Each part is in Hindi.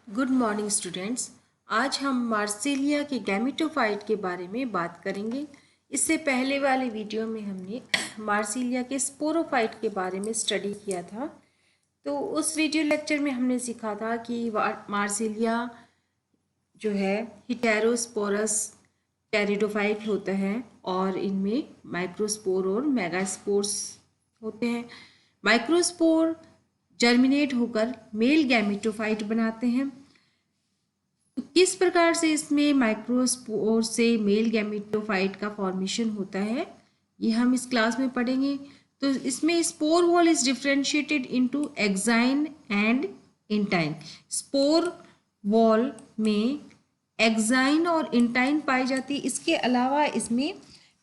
Good morning students. आज हम मार्सिलिया के गैमेटोफाइट के बारे में बात करेंगे। इससे पहले वाले वीडियो में हमने मार्सिलिया के स्पोरोफाइट के बारे में स्टडी किया था। तो उस वीडियो लेक्चर में हमने सीखा था कि मार्सिलिया जो है हिटेरोस्पोरस टेरिडोफाइट होता है और इनमें माइक्रोस्पोर और मेगास्पोर्स होते हैं। माइक्रोस्पोर जर्मिनेट होकर मेल गैमेटोफाइट बनाते हैं। तो किस प्रकार से इसमें माइक्रोस्पोर से मेल गैमेटोफाइट का फॉर्मेशन होता है ये हम इस क्लास में पढ़ेंगे। तो इसमें spore wall is differentiated into exine and intine. Spore wall में एक्साइन और इंटाइन पाई जाती है। इसके अलावा इसमें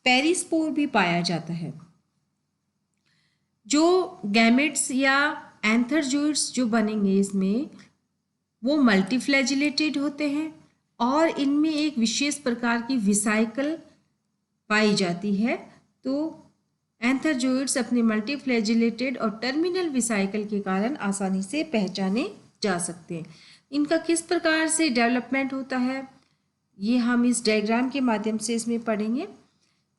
पेरिस्पोर भी पाया जाता है। जो गैमेट्स या एंथरजोइड्स जो बनेंगे इसमें वो मल्टीफ्लैजिलेटेड होते हैं और इनमें एक विशेष प्रकार की विसाइकल पाई जाती है। तो एंथरजोइड्स अपने मल्टीफ्लैजिलेटेड और टर्मिनल विसाइकल के कारण आसानी से पहचाने जा सकते हैं। इनका किस प्रकार से डेवलपमेंट होता है ये हम इस डायग्राम के माध्यम से इसमें पढ़ेंगे।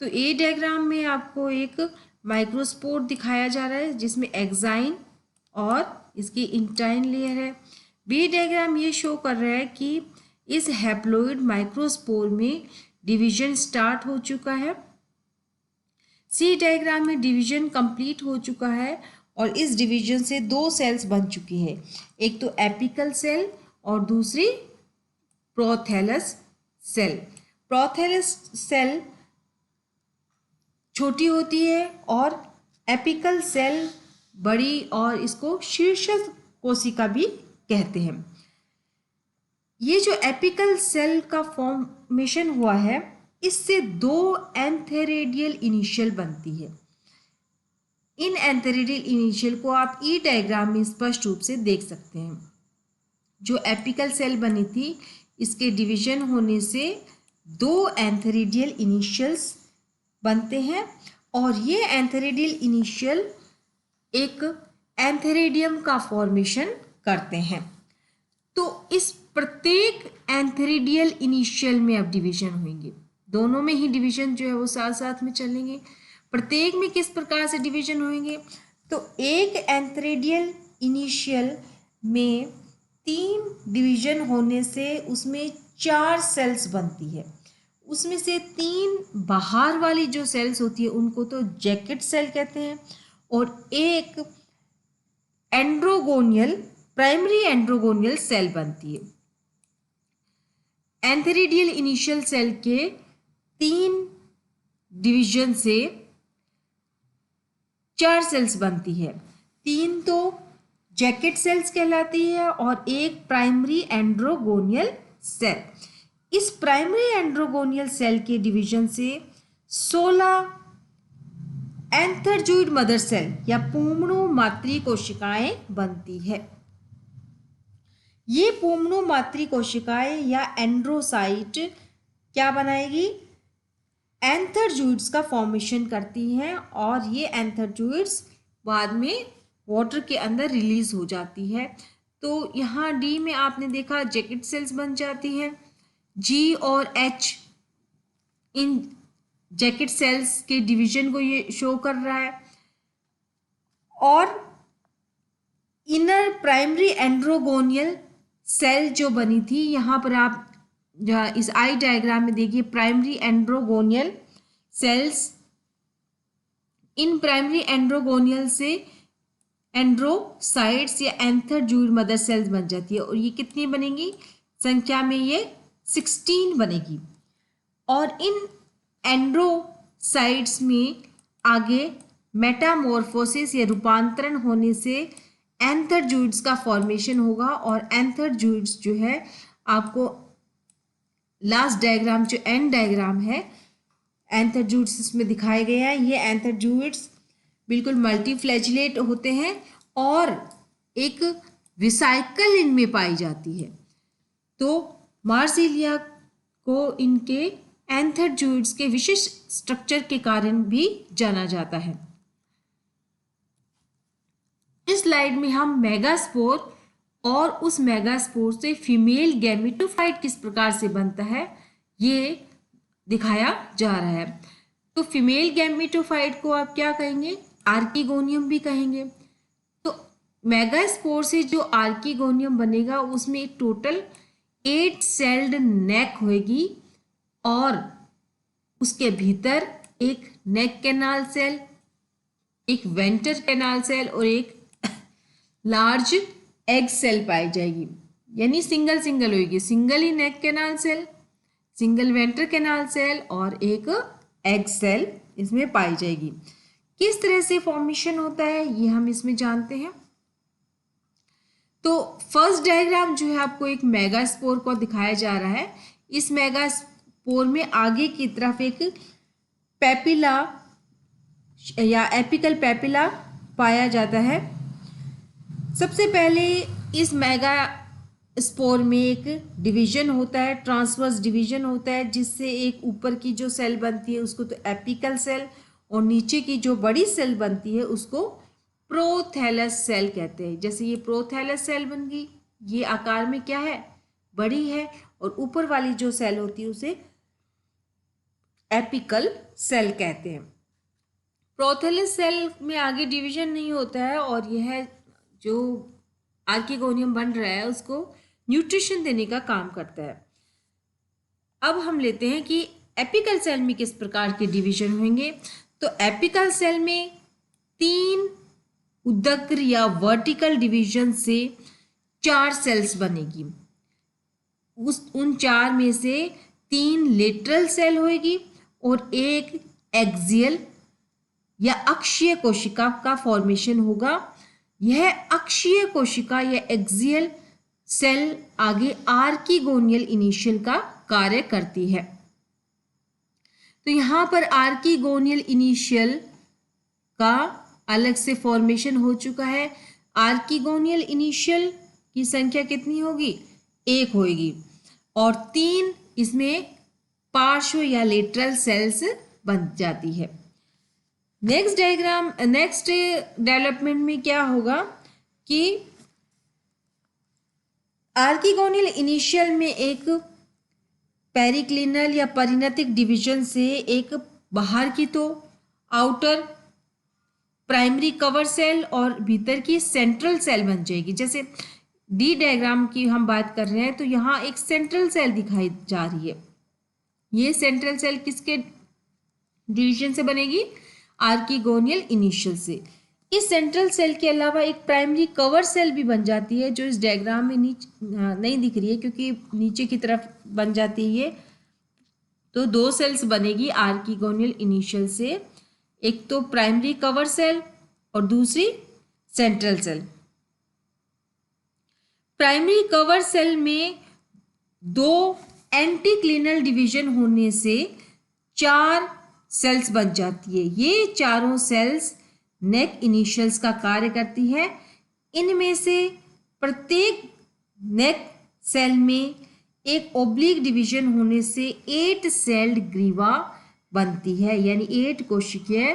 तो ए डायग्राम में आपको एक माइक्रोस्पोर दिखाया जा रहा है जिसमें एक्साइन और इसकी इंटाइन लेयर है। बी डायग्राम ये शो कर रहा है कि इस हैप्लोइड माइक्रोस्पोर में डिवीजन स्टार्ट हो चुका है। सी डायग्राम में डिवीजन कंप्लीट हो चुका है और इस डिवीजन से दो सेल्स बन चुकी है, एक तो एपिकल सेल और दूसरी प्रोथैलस सेल। प्रोथैलस सेल छोटी होती है और एपिकल सेल बड़ी और इसको शीर्षक कोशिका भी कहते हैं। ये जो एपिकल सेल का फॉर्मेशन हुआ है इससे दो एंथेरेडियल इनिशियल बनती है। इन एंथेरेडियल इनिशियल को आप ई डायग्राम में स्पष्ट रूप से देख सकते हैं। जो एपिकल सेल बनी थी इसके डिवीजन होने से दो एंथेरेडियल इनिशियल्स बनते हैं और ये एंथेरेडियल इनिशियल एक एंथेरेडियम का फॉर्मेशन करते हैं। तो इस प्रत्येक एंथेरेडियल इनिशियल में अब डिवीजन होंगे, दोनों में ही डिवीजन जो है वो साथ साथ में चलेंगे। प्रत्येक में किस प्रकार से डिवीजन होंगे, तो एक एंथेरेडियल इनिशियल में 3 डिवीजन होने से उसमें 4 सेल्स बनती है। उसमें से 3 बाहर वाली जो सेल्स होती है उनको तो जैकेट सेल कहते हैं और एक एंड्रोगोनियल प्राइमरी एंड्रोगोनियल सेल बनती है। एंथेरेडियल इनिशियल सेल के 3 डिवीजन से 4 सेल्स बनती है। 3 तो जैकेट सेल्स कहलाती है और एक प्राइमरी एंड्रोगोनियल सेल। इस प्राइमरी एंड्रोगोनियल सेल के डिवीजन से 16 एंथरजोइड मदर सेल या पूर्णो मातृ कोशिकाएं बनती है। ये पूर्णो मातृ कोशिकाएं या एंड्रोसाइट क्या बनाएगी, एंथरजोइड्स का फॉर्मेशन करती हैं और ये एंथरजोइड्स बाद में वाटर के अंदर रिलीज हो जाती है। तो यहाँ डी में आपने देखा जैकेट सेल्स बन जाती है। जी और एच इन जैकेट सेल्स के डिवीजन को ये शो कर रहा है और इनर प्राइमरी एंड्रोगोनियल सेल जो बनी थी यहाँ पर आप इस आई डायग्राम में देखिए प्राइमरी एंड्रोगोनियल सेल्स। इन प्राइमरी एंड्रोगोनियल से एंड्रोसाइट्स या एंथरजोइड मदर सेल्स बन जाती है और ये कितनी बनेंगी, संख्या में ये 16 बनेगी। और इन एंड्रोसाइट्स में आगे मेटामॉर्फोसिस या रूपांतरण होने से एंथरजोइड्स का फॉर्मेशन होगा और एंथरजोइड्स जो है आपको लास्ट डायग्राम जो एंड डायग्राम है एंथरजोइड्स इसमें दिखाए गए हैं। ये एंथरजोइड्स बिल्कुल मल्टीफ्लैजिलेट होते हैं और एक विसाइकल इनमें पाई जाती है। तो मार्सिलिया को इनके एंथरजोइड्स के विशिष्ट स्ट्रक्चर के कारण भी जाना जाता है। इस स्लाइड में हम मेगास्पोर और उस मेगास्पोर से फीमेल गैमेटोफाइट किस प्रकार से बनता है ये दिखाया जा रहा है। तो फीमेल गैमेटोफाइट को आप क्या कहेंगे, आर्किगोनियम भी कहेंगे। तो मेगास्पोर से जो आर्किगोनियम बनेगा उसमें टोटल 8 सेल्ड नेक होगी और उसके भीतर एक नेक कैनाल सेल, एक वेंटर कैनाल सेल और एक लार्ज एग सेल पाई जाएगी। यानी सिंगल सिंगल होगी, सिंगल ही neck canal cell, single venter canal cell और एक एग सेल इसमें पाई जाएगी। किस तरह से फॉर्मेशन होता है ये हम इसमें जानते हैं। तो फर्स्ट डायग्राम जो है आपको एक मेगास्पोर को दिखाया जा रहा है। इस मेगास्पोर में आगे की तरफ एक पेपिला या एपिकल पेपिला पाया जाता है। सबसे पहले इस मेगा स्पोर में एक डिवीजन होता है, ट्रांसवर्स डिवीजन होता है, जिससे एक ऊपर की जो सेल बनती है उसको तो एपिकल सेल और नीचे की जो बड़ी सेल बनती है उसको प्रोथैलस सेल कहते हैं। जैसे ये प्रोथैलस सेल बन गई, ये आकार में क्या है, बड़ी है, और ऊपर वाली जो सेल होती है उसे एपिकल सेल कहते हैं। प्रोथैलस सेल में आगे डिवीजन नहीं होता है और यह जो आर्किगोनियम बन रहा है उसको न्यूट्रिशन देने का काम करता है। अब हम लेते हैं कि एपिकल सेल में किस प्रकार के डिवीजन होंगे। तो एपिकल सेल में 3 उदग्र या वर्टिकल डिवीजन से 4 सेल्स बनेगी। उन 4 में से 3 लेटरल सेल होगी और एक एक्सियल या अक्षीय कोशिका का फॉर्मेशन होगा। यह अक्षीय कोशिका या एक्सियल सेल आगे आर्किगोनियल इनिशियल का कार्य करती है। तो यहाँ पर आर्किगोनियल इनिशियल का अलग से फॉर्मेशन हो चुका है। आर्किगोनियल इनिशियल की संख्या कितनी होगी, 1 होगी और 3 इसमें पार्श्व या लेटरल सेल्स बन जाती है। नेक्स्ट डेवलपमेंट में क्या होगा कि आर्किगोनियल इनिशियल में एक पेरिक्लिनल या परिणतिक डिवीजन से एक बाहर की तो आउटर प्राइमरी कवर सेल और भीतर की सेंट्रल सेल बन जाएगी। जैसे डी डायग्राम की हम बात कर रहे हैं तो यहाँ एक सेंट्रल सेल दिखाई जा रही है। ये सेंट्रल सेल किसके डिवीजन से बनेगी, आर्किगोनियल इनिशियल से। इस सेंट्रल सेल के अलावा एक प्राइमरी कवर सेल भी बन जाती है जो इस डायग्राम में नहीं दिख रही है क्योंकि नीचे की तरफ बन जाती है ये। तो 2 सेल्स बनेगी आर्किगोनियल इनिशियल से, एक तो प्राइमरी कवर सेल और दूसरी central cell. Primary cover cell में 2 एंटीक्लिनल डिवीजन होने से 4 सेल्स बन जाती है। ये चारों सेल्स नेक इनिशियल्स का कार्य करती है। इनमें से प्रत्येक नेक सेल में एक ओब्लिक डिवीजन होने से 8 सेल्ड ग्रीवा बनती है, यानी 8 कोशिकीय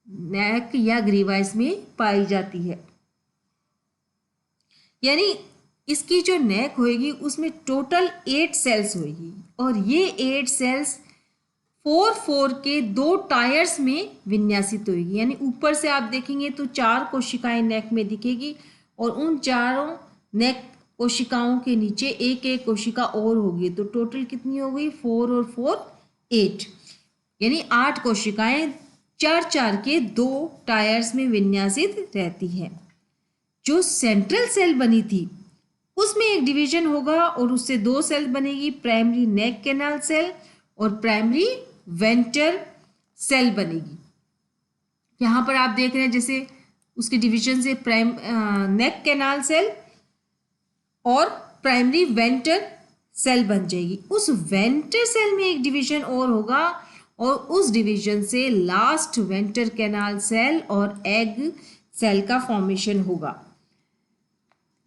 नेक या ग्रीवा इसमें पाई जाती है। यानी इसकी जो नेक होगी उसमें टोटल 8 सेल्स होगी और ये 8 सेल्स 4 के 2 टायर्स में विन्यासित होगी। यानी ऊपर से आप देखेंगे तो 4 कोशिकाएं नेक में दिखेगी और उन चारों नेक कोशिकाओं के नीचे एक एक कोशिका और होगी। तो टोटल कितनी हो गई, 4 और 4 8, यानी 8 कोशिकाएं 4 के 2 टायर्स में विन्यासित रहती है। जो सेंट्रल सेल बनी थी उसमें एक डिवीजन होगा और उससे 2 सेल बनेगी, प्राइमरी नेक कैनाल सेल और प्राइमरी वेंटर सेल बनेगी। यहाँ पर आप देख रहे हैं जैसे उसके डिवीजन से नेक कैनाल सेल और प्राइमरी वेंटर सेल बन जाएगी। उस वेंटर सेल में एक डिवीजन और होगा और उस डिवीजन से लास्ट वेंटर कैनाल सेल और एग सेल का फॉर्मेशन होगा।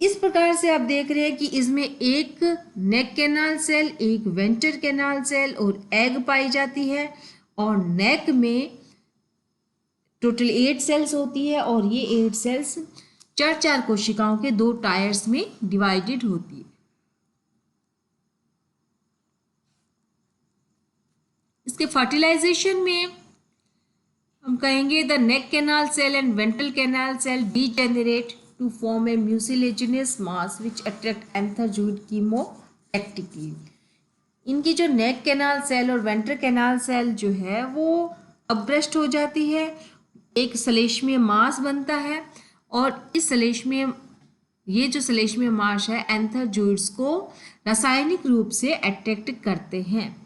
इस प्रकार से आप देख रहे हैं कि इसमें एक नेक कैनाल सेल, एक वेंटर कैनाल सेल और एग पाई जाती है और नेक में टोटल 8 सेल्स होती है और ये 8 सेल्स चार कोशिकाओं के 2 टायर्स में डिवाइडेड होती है। इसके फर्टिलाइजेशन में हम कहेंगे the neck canal cell and ventral canal cell degenerate to form a mucilaginous mass which attract antherozoid chemotactically. इनकी जो नेक कैनाल सेल और वेंट्रल कैनाल सेल जो है वो अपभ्रष्ट हो जाती है, एक श्लेष्मीय मास बनता है और इस ये जो श्लेष्मीय मास है एंथरजूइड्स को रासायनिक रूप से अट्रैक्ट करते हैं।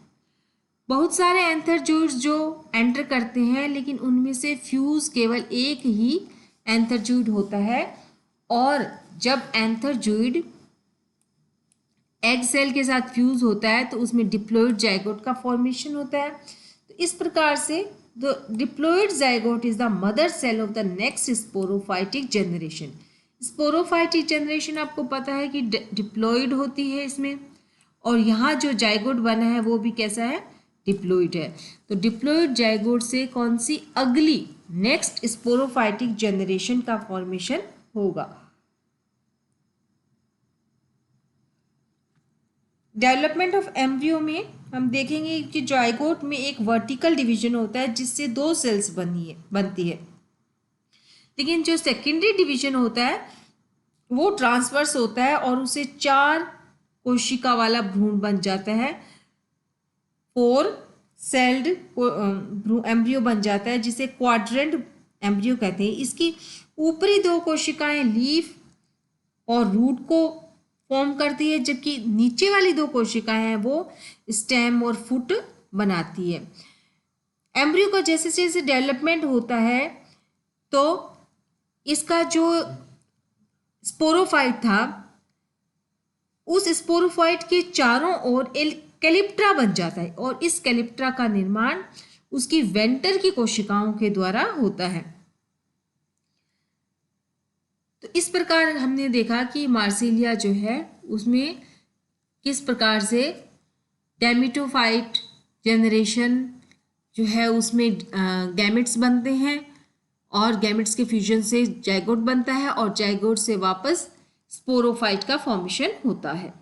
बहुत सारे एंथरजूइड्स जो एंटर करते हैं लेकिन उनमें से फ्यूज केवल एक ही एंथरजूइड होता है और जब एंथरजूइड एग सेल के साथ फ्यूज होता है तो उसमें डिप्लॉइड जाइगोट का फॉर्मेशन होता है। तो इस प्रकार से the diploid zygote is the mother cell of the next sporophytic generation. Sporophytic generation आपको पता है कि डिप्लॉइड होती है इसमें, और यहाँ जो जाइगोट बना है वो भी कैसा है, डिप्लॉइड है। तो डिप्लॉइड जाइगोट से कौन सी अगली नेक्स्ट स्पोरोफाइटिक जनरेशन का फॉर्मेशन होगा। डेवलपमेंट ऑफ एम्ब्रियो में हम देखेंगे कि जाइगोट में एक वर्टिकल डिवीजन होता है जिससे 2 सेल्स बनती है, लेकिन जो सेकेंडरी डिवीजन होता है वो ट्रांसवर्स होता है और उसे 4 कोशिका वाला भ्रूण बन जाता है, 4 सेल्ड एम्ब्रियो बन जाता है जिसे क्वाड्रेंट एम्ब्रियो कहते हैं। इसकी ऊपरी 2 कोशिकाएं लीफ और रूट को फॉर्म करती है, जबकि नीचे वाली 2 कोशिकाएं हैं वो स्टेम और फुट बनाती है। एम्ब्रियो का जैसे जैसे डेवलपमेंट होता है तो इसका जो स्पोरोफाइट था उस स्पोरोफाइट के चारों ओर कैलिप्ट्रा बन जाता है और इस कैलिप्ट्रा का निर्माण उसकी वेंटर की कोशिकाओं के द्वारा होता है। तो इस प्रकार हमने देखा कि मार्सिलिया जो है उसमें किस प्रकार से गैमेटोफाइट जनरेशन जो है उसमें गैमेट्स बनते हैं और गैमेट्स के फ्यूजन से जाइगोट बनता है और जाइगोट से वापस स्पोरोफाइट का फॉर्मेशन होता है।